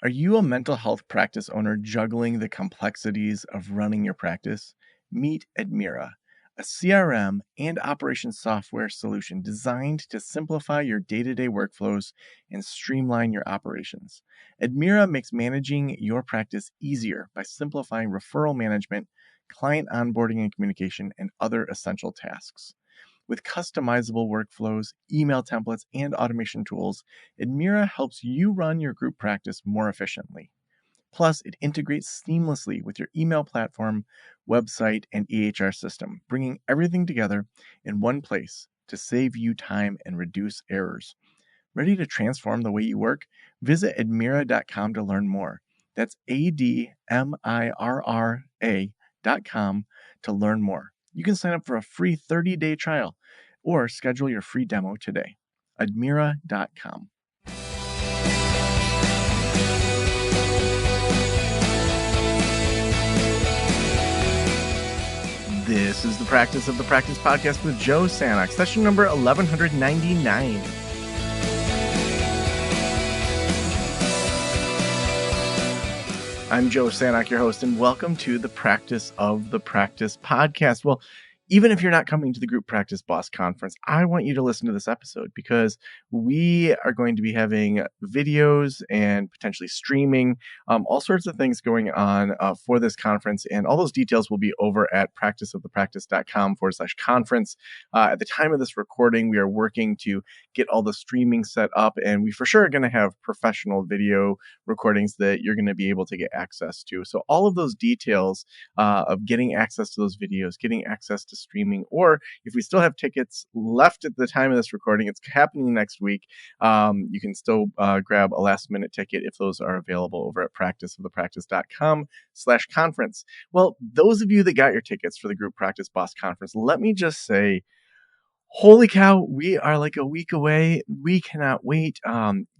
Are you a mental health practice owner juggling the complexities of running your practice? Meet Admira, a CRM and operations software solution designed to simplify your day to day workflows and streamline your operations. Admira makes managing your practice easier by simplifying referral management, client onboarding and communication, and other essential tasks. With customizable workflows, email templates, and automation tools, Admira helps you run your group practice more efficiently. Plus, it integrates seamlessly with your email platform, website, and EHR system, bringing everything together in one place to save you time and reduce errors. Ready to transform the way you work? Visit admira.com to learn more. That's ADMIRRA.com to learn more. You can sign up for a free 30-day trial or schedule your free demo today. Admira.com. This is the Practice of the Practice podcast with Joe Sanok, session number 1199. I'm Joe Sanok, your host, and welcome to the Practice of the Practice podcast. Well, even if you're not coming to the Group Practice Boss Conference, I want you to listen to this episode because we are going to be having videos and potentially streaming, all sorts of things going on for this conference. And all those details will be over at practiceofthepractice.com/conference. At the time of this recording, we are working to get all the streaming set up, and we for sure are going to have professional video recordings that you're going to be able to get access to. So all of those details of getting access to those videos, getting access to streaming, or if we still have tickets left at the time of this recording, it's happening next week. You can still grab a last minute ticket if those are available over at practiceofthepractice.com/conference. Well, those of you that got your tickets for the Group Practice Boss Conference, let me just say, holy cow, we are like a week away. We cannot wait.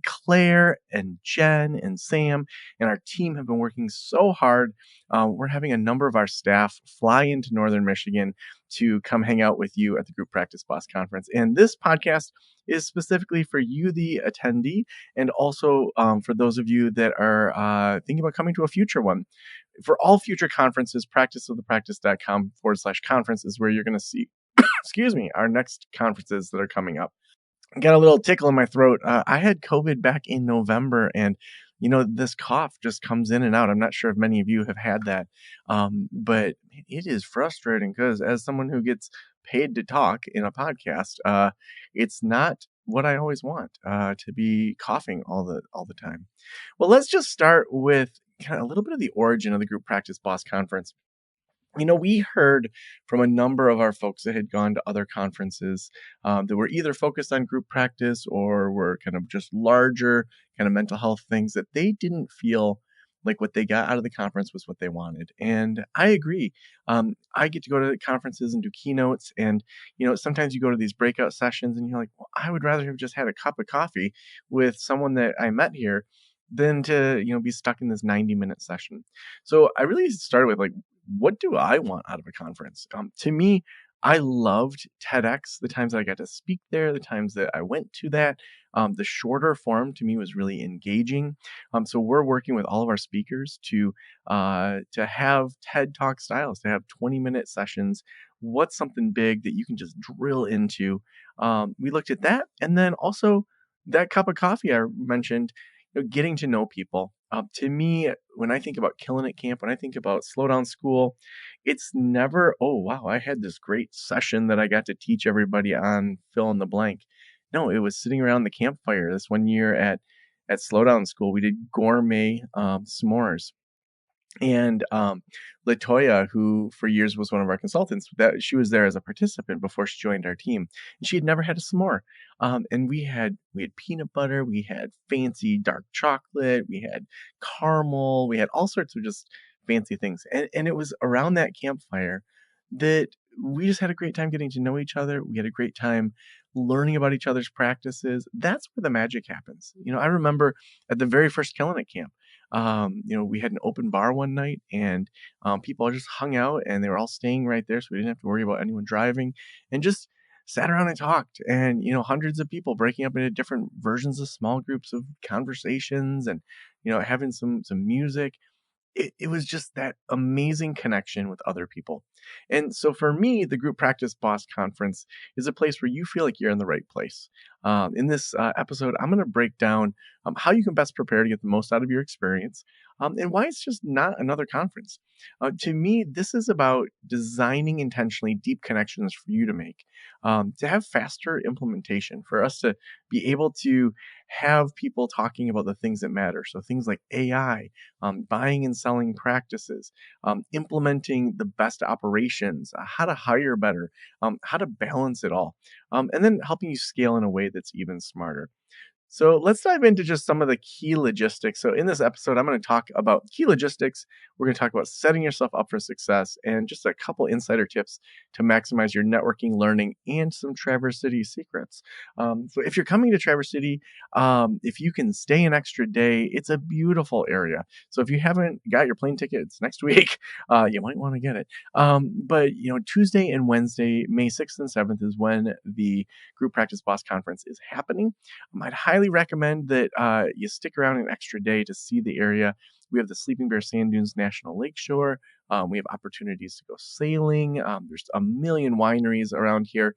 Claire and Jen and Sam and our team have been working so hard. We're having a number of our staff fly into Northern Michigan to come hang out with you at the Group Practice Boss Conference. And this podcast is specifically for you, the attendee, and also for those of you that are thinking about coming to a future one. For all future conferences, practiceofthepractice.com/conference is where you're going to see our next conferences that are coming up. I got a little tickle in my throat. I had COVID back in November, and this cough just comes in and out. I'm not sure if many of you have had that, but it is frustrating because as someone who gets paid to talk in a podcast, it's not what I always want to be coughing all the time. Well, let's just start with kind of a little bit of the origin of the Group Practice Boss Conference. We heard from a number of our folks that had gone to other conferences that were either focused on group practice or were kind of just larger kind of mental health things that they didn't feel like what they got out of the conference was what they wanted. And I agree. I get to go to conferences and do keynotes. And, sometimes you go to these breakout sessions and you're like, well, I would rather have just had a cup of coffee with someone that I met here than to, be stuck in this 90-minute session. So I really started with like, what do I want out of a conference? To me, I loved TEDx, the times that I got to speak there, the times that I went to that. The shorter form to me was really engaging. So we're working with all of our speakers to have TED Talk styles, to have 20-minute sessions. What's something big that you can just drill into? We looked at that. And then also that cup of coffee I mentioned, getting to know people. To me, when I think about Killing It Camp, when I think about Slow Down School, it's never, oh, wow, I had this great session that I got to teach everybody on fill in the blank. No, it was sitting around the campfire. This one year at Slow Down School, we did gourmet s'mores. And Latoya, who for years was one of our consultants, that she was there as a participant before she joined our team, and she had never had a s'more. And we had peanut butter, we had fancy dark chocolate, we had caramel, we had all sorts of just fancy things. And it was around that campfire that we just had a great time getting to know each other. We had a great time learning about each other's practices. That's where the magic happens. I remember at the very first Killing It Camp, we had an open bar one night, and people just hung out, and they were all staying right there, so we didn't have to worry about anyone driving, and just sat around and talked, and hundreds of people breaking up into different versions of small groups of conversations, and having some music. It was just that amazing connection with other people. And so for me, the Group Practice Boss Conference is a place where you feel like you're in the right place. In this episode, I'm going to break down how you can best prepare to get the most out of your experience, and why it's just not another conference. To me, this is about designing intentionally deep connections for you to make, to have faster implementation, for us to be able to have people talking about the things that matter. So things like AI, buying and selling practices, implementing the best operations, how to hire better, how to balance it all, and then helping you scale in a way that's even smarter. So let's dive into just some of the key logistics. So in this episode, I'm going to talk about key logistics. We're going to talk about setting yourself up for success and just a couple insider tips to maximize your networking, learning, and some Traverse City secrets. So if you're coming to Traverse City, if you can stay an extra day, it's a beautiful area. So if you haven't got your plane tickets next week, you might want to get it. But Tuesday and Wednesday, May 6th and 7th is when the Group Practice Boss Conference is happening. I'd highly recommend that you stick around an extra day to see the area. We have the Sleeping Bear Sand Dunes National Lakeshore. We have opportunities to go sailing. There's a million wineries around here.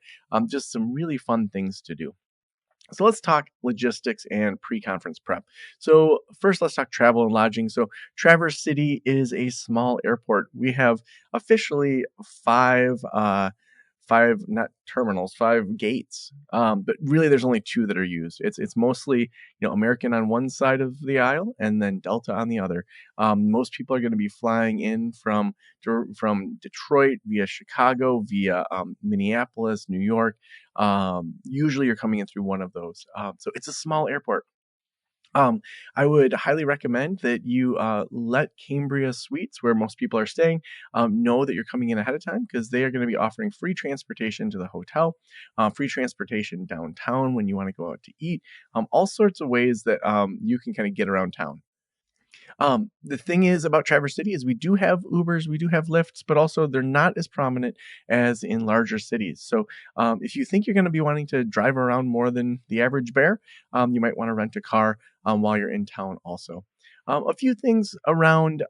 Just some really fun things to do. So let's talk logistics and pre-conference prep. So first, let's talk travel and lodging. So Traverse City is a small airport. We have officially five not terminals, five gates. But really, there's only two that are used. It's mostly American on one side of the aisle and then Delta on the other. Most people are going to be flying in from Detroit via Chicago, via Minneapolis, New York. Usually, you're coming in through one of those. So it's a small airport. I would highly recommend that you let Cambria Suites, where most people are staying, know that you're coming in ahead of time, because they are going to be offering free transportation to the hotel, free transportation downtown when you want to go out to eat, all sorts of ways that you can kind of get around town. The thing is about Traverse City is we do have Ubers, we do have Lyfts, but also they're not as prominent as in larger cities. So if you think you're going to be wanting to drive around more than the average bear, you might want to rent a car while you're in town also. A few things around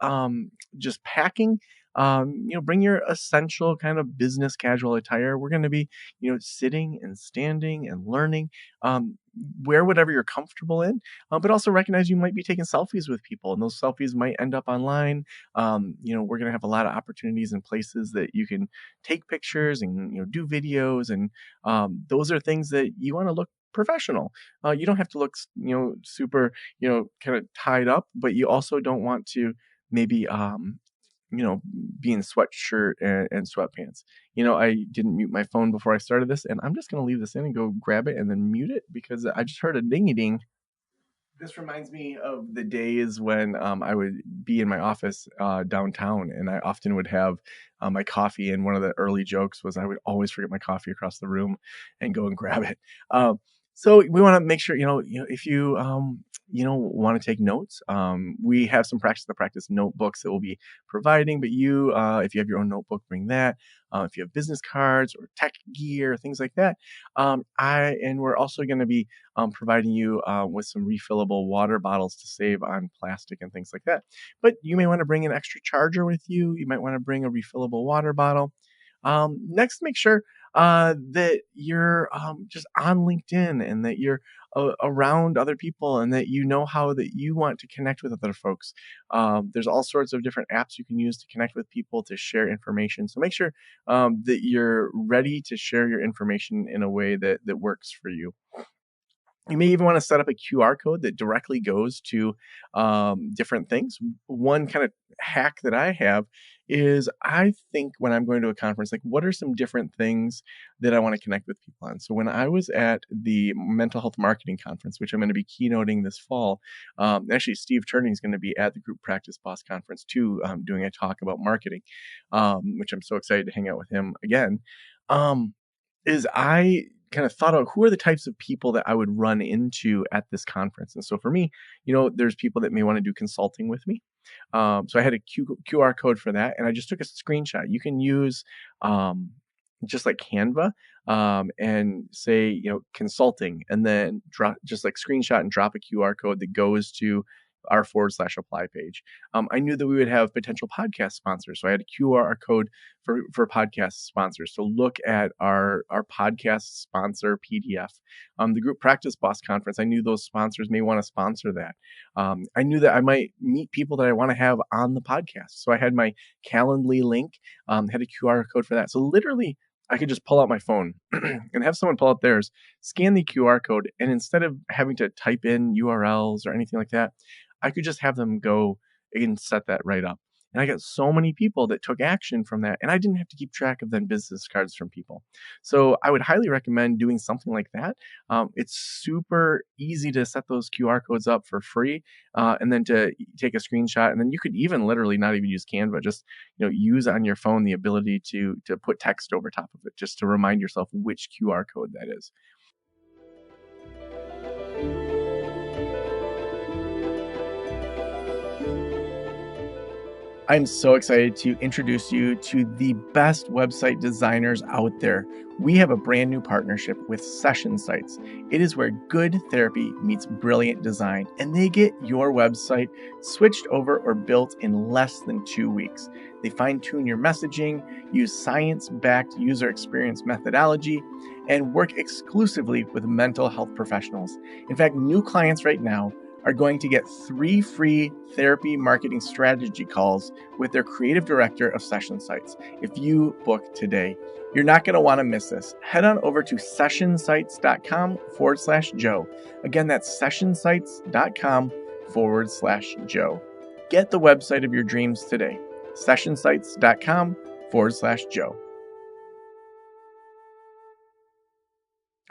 just packing. Bring your essential kind of business casual attire. We're going to be, sitting and standing and learning. Wear whatever you're comfortable in, but also recognize you might be taking selfies with people, and those selfies might end up online. We're going to have a lot of opportunities and places that you can take pictures and do videos, and those are things that you want to look professional. You don't have to look, super, kind of tied up, but you also don't want to maybe be in sweatshirt and sweatpants. I didn't mute my phone before I started this, and I'm just going to leave this in and go grab it and then mute it because I just heard a dingy ding. This reminds me of the days when I would be in my office downtown, and I often would have my coffee. And one of the early jokes was I would always forget my coffee across the room and go and grab it. So we want to make sure, if you, want to take notes, we have some practice the practice notebooks that we'll be providing. But if you have your own notebook, bring that. If you have business cards or tech gear, things like that. And we're also going to be providing you with some refillable water bottles to save on plastic and things like that. But you may want to bring an extra charger with you. You might want to bring a refillable water bottle. Next, make sure that you're just on LinkedIn, and that you're around other people, and that you know how that you want to connect with other folks. There's all sorts of different apps you can use to connect with people, to share information. So make sure that you're ready to share your information in a way that works for you. You may even want to set up a QR code that directly goes to different things. One kind of hack that I have is, I think when I'm going to a conference, like, what are some different things that I want to connect with people on? So when I was at the Mental Health Marketing Conference, which I'm going to be keynoting this fall, actually Steve Turney is going to be at the Group Practice Boss Conference too, doing a talk about marketing, which I'm so excited to hang out with him again. Is I kind of thought out who are the types of people that I would run into at this conference. And so for me, there's people that may want to do consulting with me. So I had a QR code for that, and I just took a screenshot. You can use just like Canva, and say, consulting, and then drop, just like screenshot and drop a QR code that goes to our /apply page. I knew that we would have potential podcast sponsors. So I had a QR code for podcast sponsors to look at our podcast sponsor PDF. The Group Practice Boss Conference, I knew those sponsors may want to sponsor that. I knew that I might meet people that I want to have on the podcast. So I had my Calendly link, had a QR code for that. So literally, I could just pull out my phone and have someone pull out theirs, scan the QR code, and instead of having to type in URLs or anything like that, I could just have them go and set that right up. And I got so many people that took action from that, and I didn't have to keep track of then business cards from people. So I would highly recommend doing something like that. It's super easy to set those QR codes up for free, and then to take a screenshot, and then you could even literally not even use Canva, just use on your phone the ability to put text over top of it, just to remind yourself which QR code that is. I'm so excited to introduce you to the best website designers out there. We have a brand new partnership with Session Sites. It is where good therapy meets brilliant design, and they get your website switched over or built in less than 2 weeks. They fine-tune your messaging, use science-backed user experience methodology, and work exclusively with mental health professionals. In fact, new clients right now are going to get 3 free therapy marketing strategy calls with their creative director of Session Sites if you book today. You're not going to want to miss this. Head on over to sessionsites.com/Joe. Again, that's sessionsites.com/Joe. Get the website of your dreams today. Sessionsites.com/Joe.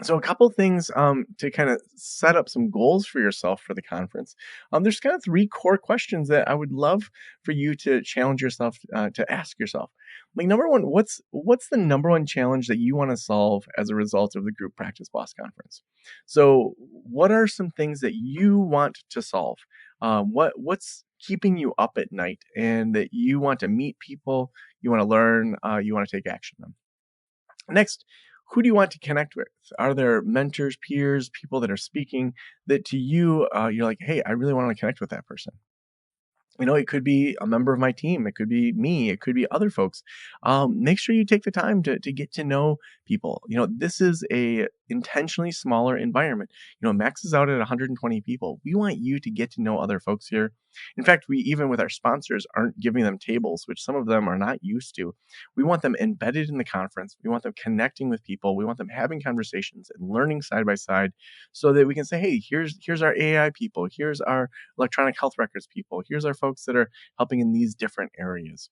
So a couple things to kind of set up some goals for yourself for the conference. There's kind of 3 core questions that I would love for you to challenge yourself to ask yourself. Like, number one, what's the number one challenge that you want to solve as a result of the Group Practice Boss Conference? So what are some things that you want to solve? What's keeping you up at night, and that you want to meet people, you want to learn, you want to take action on? Next, who do you want to connect with? Are there mentors, peers, people that are speaking that to you, you're like, hey, I really want to connect with that person? It could be a member of my team. It could be me. It could be other folks. Make sure you take the time to get to know people. This is a intentionally smaller environment. Max is out at 120 people. We want you to get to know other folks here. In fact, we, even with our sponsors, aren't giving them tables, which some of them are not used to. We want them embedded in the conference. We want them connecting with people. We want them having conversations and learning side by side, so that we can say, hey, here's our AI people. Here's our electronic health records people. Here's our folks that are helping in these different areas.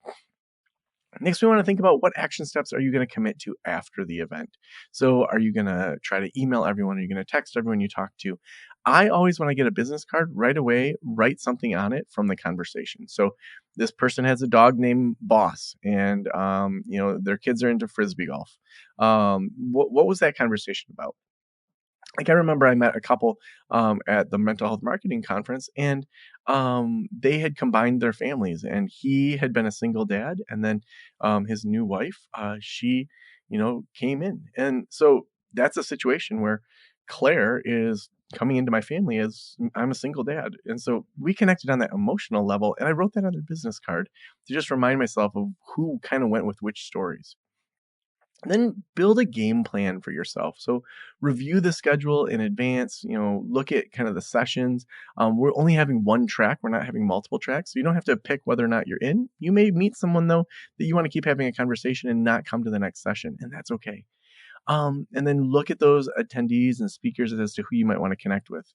Next, we want to think about what action steps are you going to commit to after the event. So are you going to try to email everyone? Are you going to text everyone you talk to? I always, when I get a business card, right away, write something on it from the conversation. So this person has a dog named Boss, and their kids are into Frisbee golf. What was that conversation about? Like, I remember I met a couple at the mental health marketing conference, and they had combined their families, and he had been a single dad, and then his new wife, she, came in. And so that's a situation where Claire is coming into my family as I'm a single dad. And so we connected on that emotional level, and I wrote that on their business card to just remind myself of who kind of went with which stories. And then build a game plan for yourself. So review the schedule in advance, look at kind of the sessions. We're only having one track. We're not having multiple tracks. So you don't have to pick whether or not you're in. You may meet someone, though, that you want to keep having a conversation and not come to the next session. And that's okay. And then look at those attendees and speakers as to who you might want to connect with.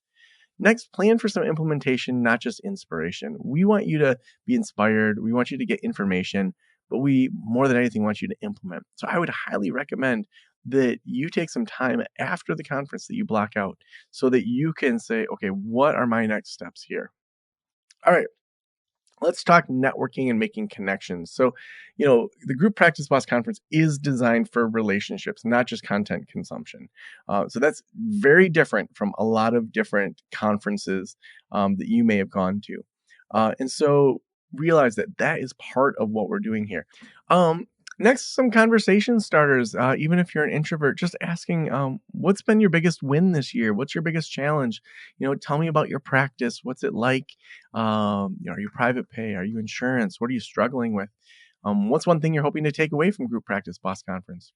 Next, plan for some implementation, not just inspiration. We want you to be inspired. We want you to get information, but we, more than anything, want you to implement. So I would highly recommend that you take some time after the conference that you block out, so that you can say, okay, what are my next steps here? All right. Let's talk networking and making connections. So, the Group Practice Boss Conference is designed for relationships, not just content consumption. So that's very different from a lot of different conferences that you may have gone to. And so realize that is part of what we're doing here. Next, some conversation starters. Even if you're an introvert, just asking, what's been your biggest win this year? What's your biggest challenge? Tell me about your practice. What's it like? Are you private pay? Are you insurance? What are you struggling with? What's one thing you're hoping to take away from Group Practice Boss Conference?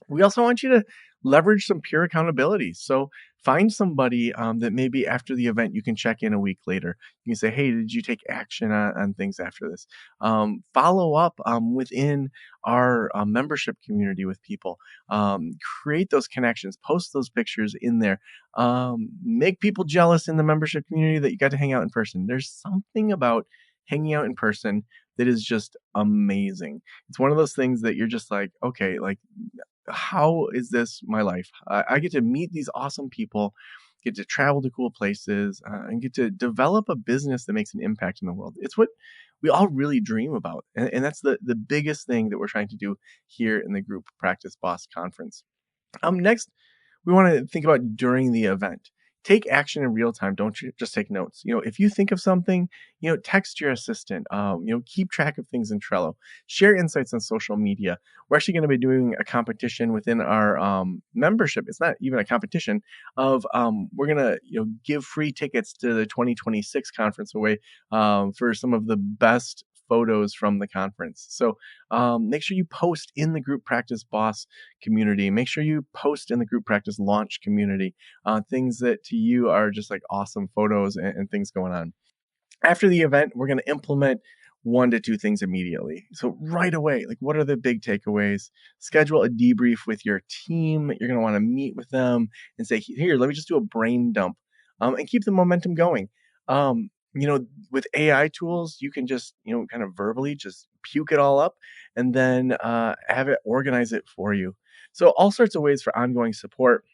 We also want you to leverage some peer accountability. So find somebody that maybe after the event you can check in a week later. You can say, "Hey, did you take action on things after this?" Follow up within our membership community with people. Create those connections. Post those pictures in there. Make people jealous in the membership community that you got to hang out in person. There's something about hanging out in person that is just amazing. It's one of those things that you're just like, okay, like how is this my life? I get to meet these awesome people, get to travel to cool places, and get to develop a business that makes an impact in the world. It's what we all really dream about. And that's the biggest thing that we're trying to do here in the Group Practice Boss Conference. Next, we want to think about during the event. Take action in real time. Don't just take notes. If you think of something, text your assistant. Keep track of things in Trello. Share insights on social media. We're actually going to be doing a competition within our membership. It's not even a competition of we're going to give free tickets to the 2026 conference away for some of the best photos from the conference. So make sure you post in the Group Practice Boss community. Make sure you post in the Group Practice Launch community things that to you are just like awesome photos and things going on. After the event, we're going to implement 1 to 2 things immediately. So right away, like what are the big takeaways? Schedule a debrief with your team. You're going to want to meet with them and say, here, let me just do a brain dump and keep the momentum going. With AI tools, you can just, kind of verbally just puke it all up and then have it organize it for you. So all sorts of ways for ongoing support.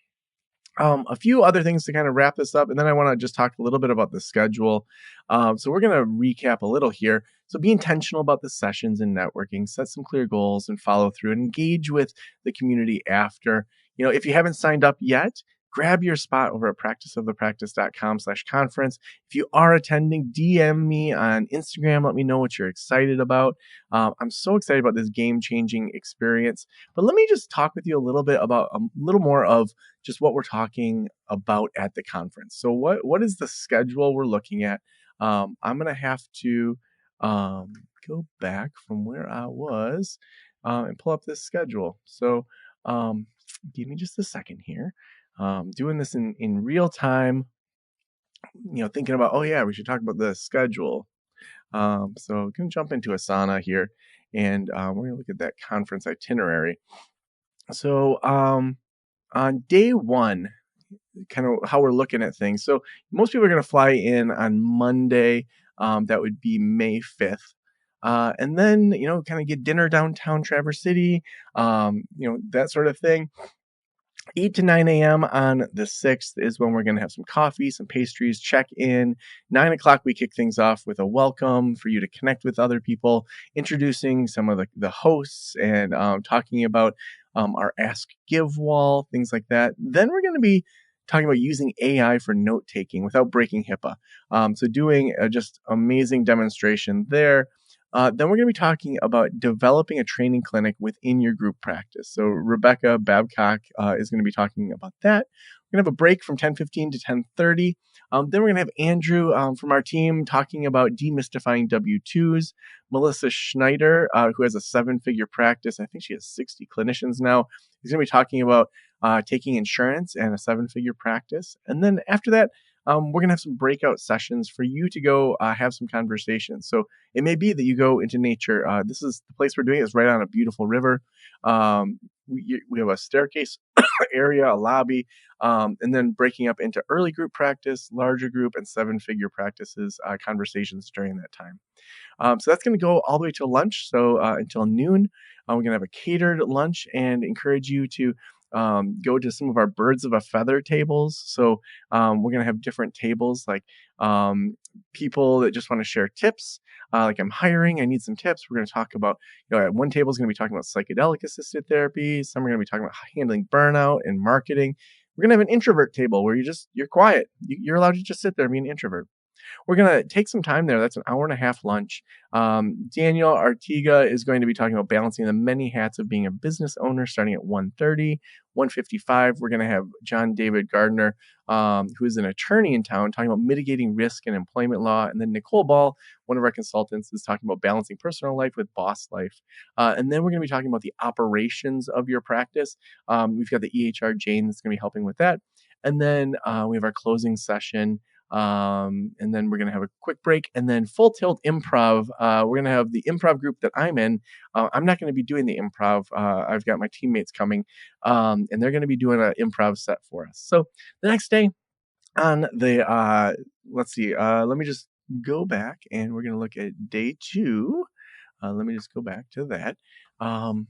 A few other things to kind of wrap this up, and then I want to just talk a little bit about the schedule. So we're going to recap a little here. So be intentional about the sessions and networking, set some clear goals and follow through and engage with the community after. If you haven't signed up yet, grab your spot over at practiceofthepractice.com/conference. If you are attending, DM me on Instagram. Let me know what you're excited about. I'm so excited about this game-changing experience. But let me just talk with you a little bit about a little more of just what we're talking about at the conference. So what is the schedule we're looking at? I'm gonna have to go back from where I was and pull up this schedule. So give me just a second here. Doing this in real time. Thinking about, oh yeah, we should talk about the schedule. So gonna jump into Asana here, and we're gonna look at that conference itinerary. So on day one, kind of how we're looking at things. So most people are going to fly in on Monday. That would be May 5th. And then, kind of get dinner downtown Traverse City, that sort of thing. 8 to 9 a.m. on the 6th is when we're going to have some coffee, some pastries, check in. 9 o'clock, we kick things off with a welcome for you to connect with other people, introducing some of the hosts and talking about our Ask Give wall, things like that. Then we're going to be talking about using AI for note taking without breaking HIPAA. So doing a just amazing demonstration there. Then we're going to be talking about developing a training clinic within your group practice. So Rebecca Babcock is going to be talking about that. We're going to have a break from 10:15 to 10:30. Then we're going to have Andrew from our team talking about demystifying W-2s. Melissa Schneider, who has a 7-figure practice. I think she has 60 clinicians now. He's going to be talking about taking insurance and a 7-figure practice. And then after that, we're going to have some breakout sessions for you to go have some conversations. So it may be that you go into nature. This is the place we're doing. It's right on a beautiful river. We have a staircase area, a lobby, and then breaking up into early group practice, larger group, and 7-figure practices, conversations during that time. So that's going to go all the way till lunch. So until noon, we're going to have a catered lunch and encourage you to go to some of our birds of a feather tables. So we're going to have different tables like people that just want to share tips. Like I'm hiring, I need some tips. We're going to talk about, one table is going to be talking about psychedelic assisted therapy. Some are going to be talking about handling burnout and marketing. We're going to have an introvert table where you're quiet. You're allowed to just sit there and be an introvert. we're going to take some time there. That's an hour and a half lunch. Daniel Artiga is going to be talking about balancing the many hats of being a business owner starting at 1:30. 1:55, we're going to have John David Gardner, who is an attorney in town, talking about mitigating risk and employment law. And then Nicole Ball, one of our consultants, is talking about balancing personal life with boss life. And then we're going to be talking about the operations of your practice. We've got the EHR Jane that's going to be helping with that. And then we have our closing session. And then we're going to have a quick break, and then full tilt improv. We're going to have the improv group that I'm in. I'm not going to be doing the improv. I've got my teammates coming, and they're going to be doing an improv set for us. So the next day on the, let's see, let me just go back and we're going to look at day 2. Let me just go back to that to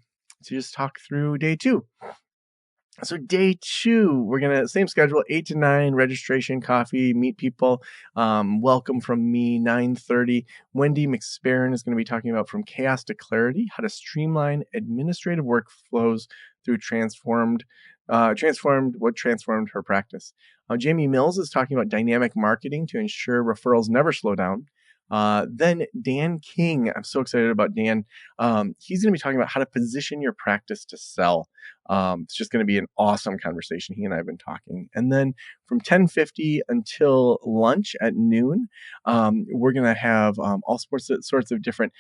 just talk through day 2. So day 2, we're going to, same schedule, 8 to 9, registration, coffee, meet people. Welcome from me, 9:30. Wendy McSparron is going to be talking about from chaos to clarity, how to streamline administrative workflows through transformed what transformed her practice. Jamie Mills is talking about dynamic marketing to ensure referrals never slow down. Then Dan King, I'm so excited about Dan. He's going to be talking about how to position your practice to sell. It's just going to be an awesome conversation. He and I have been talking. And then from 10:50 until lunch at noon, we're going to have all sorts of different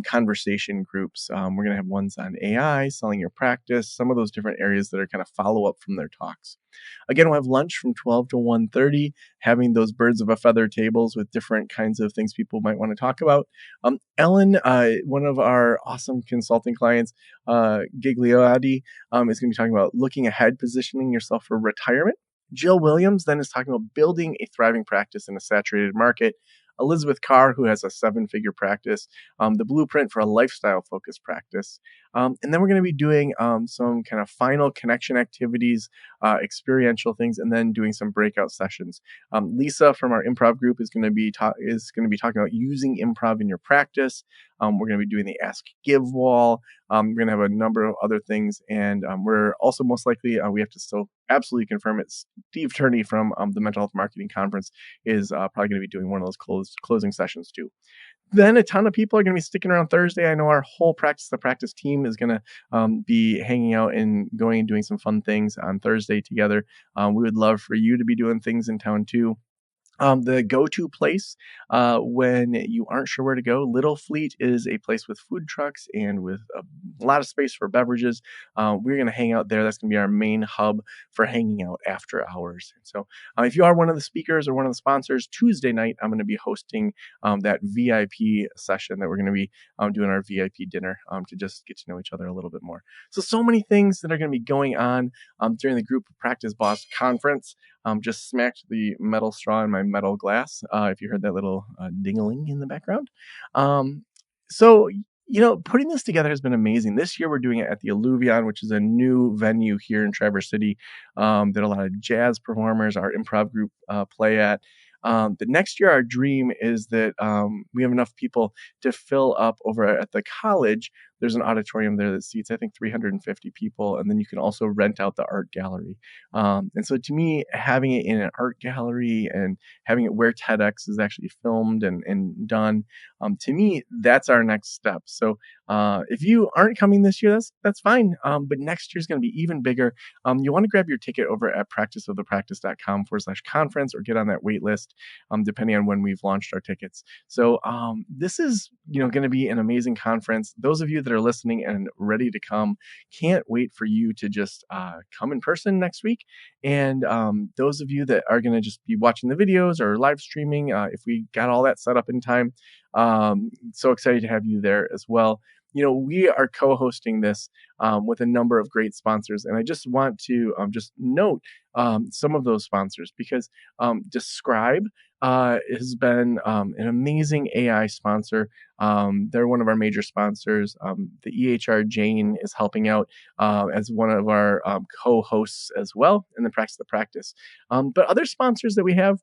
conversation groups. We're going to have ones on AI, selling your practice, some of those different areas that are kind of follow up from their talks. Again, we'll have lunch from 12 to 1:30, having those birds of a feather tables with different kinds of things people might want to talk about. Ellen, one of our awesome consulting clients, Gigliotti, is going to be talking about looking ahead, positioning yourself for retirement. Jill Williams then is talking about building a thriving practice in a saturated market. Elizabeth Carr, who has a 7-figure practice, the blueprint for a lifestyle-focused practice. And then we're going to be doing some kind of final connection activities, experiential things, and then doing some breakout sessions. Lisa from our improv group is going to be talking about using improv in your practice. We're going to be doing the Ask Give wall. We're going to have a number of other things, and we're also most likely, we have to still absolutely confirm it, Steve Turney from the Mental Health Marketing Conference is probably going to be doing one of those closing sessions too. Then a ton of people are going to be sticking around Thursday. I know our whole the practice team is going to be hanging out and going and doing some fun things on Thursday together. We would love for you to be doing things in town too. The go-to place when you aren't sure where to go, Little Fleet is a place with food trucks and with a lot of space for beverages. We're going to hang out there. That's going to be our main hub for hanging out after hours. So if you are one of the speakers or one of the sponsors, Tuesday night, I'm going to be hosting that VIP session that we're going to be doing our VIP dinner to just get to know each other a little bit more. So many things that are going to be going on during the Group Practice Boss Conference. Just smacked the metal straw in my metal glass. If you heard that little dingling in the background. So, putting this together has been amazing. This year we're doing it at the Alluvion, which is a new venue here in Traverse City that a lot of jazz performers, our improv group play at. The next year, our dream is that we have enough people to fill up over at the college. There's an auditorium there that seats, I think, 350 people. And then you can also rent out the art gallery. And so to me, having it in an art gallery and having it where TEDx is actually filmed and done, to me, that's our next step. So if you aren't coming this year, that's fine. But next year is going to be even bigger. You want to grab your ticket over at practiceofthepractice.com/conference or get on that wait list, depending on when we've launched our tickets. So this is, going to be an amazing conference. Those of you that are listening and ready to come, can't wait for you to just come in person next week. And those of you that are going to just be watching the videos or live streaming, if we got all that set up in time, so excited to have you there as well. We are co-hosting this with a number of great sponsors, and I just want to just note some of those sponsors because Describe has been an amazing AI sponsor. They're one of our major sponsors. The EHR Jane is helping out as one of our co-hosts as well in the Practice of the Practice. But other sponsors that we have,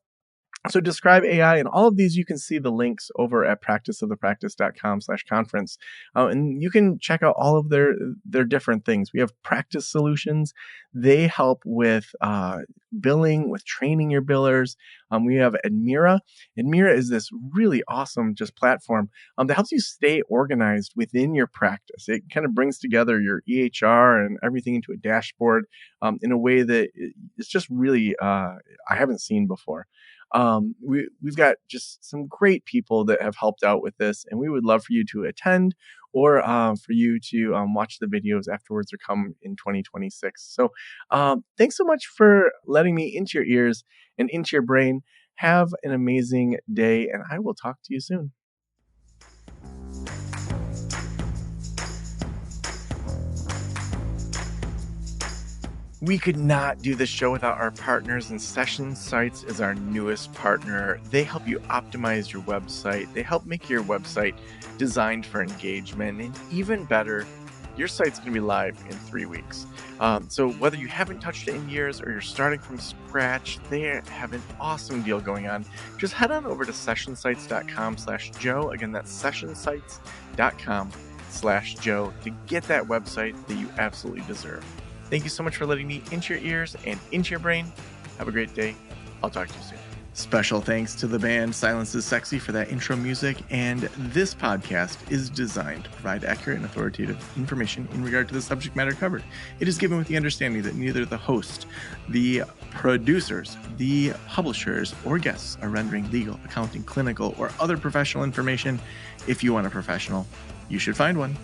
So Describe AI and all of these, you can see the links over at practiceofthepractice.com/conference. And you can check out all of their different things. We have practice solutions. They help with billing, with training your billers. We have Admira. Admira is this really awesome just platform that helps you stay organized within your practice. It kind of brings together your EHR and everything into a dashboard in a way that it's just really I haven't seen before. We've got just some great people that have helped out with this, and we would love for you to attend or for you to watch the videos afterwards or come in 2026. So thanks so much for letting me into your ears and into your brain. Have an amazing day, and I will talk to you soon. We could not do this show without our partners, and Session Sites is our newest partner. They help you optimize your website. They help make your website designed for engagement, and even better, your site's going to be live in 3 weeks. So whether you haven't touched it in years or you're starting from scratch, they have an awesome deal going on. Just head on over to sessionsites.com/Joe. Again, that's sessionsites.com/Joe to get that website that you absolutely deserve. Thank you so much for letting me into your ears and into your brain. Have a great day. I'll talk to you soon. Special thanks to the band Silence is Sexy for that intro music, and this podcast is designed to provide accurate and authoritative information in regard to the subject matter covered. It is given with the understanding that neither the host, the producers, the publishers, or guests are rendering legal, accounting, clinical, or other professional information. If you want a professional, you should find one.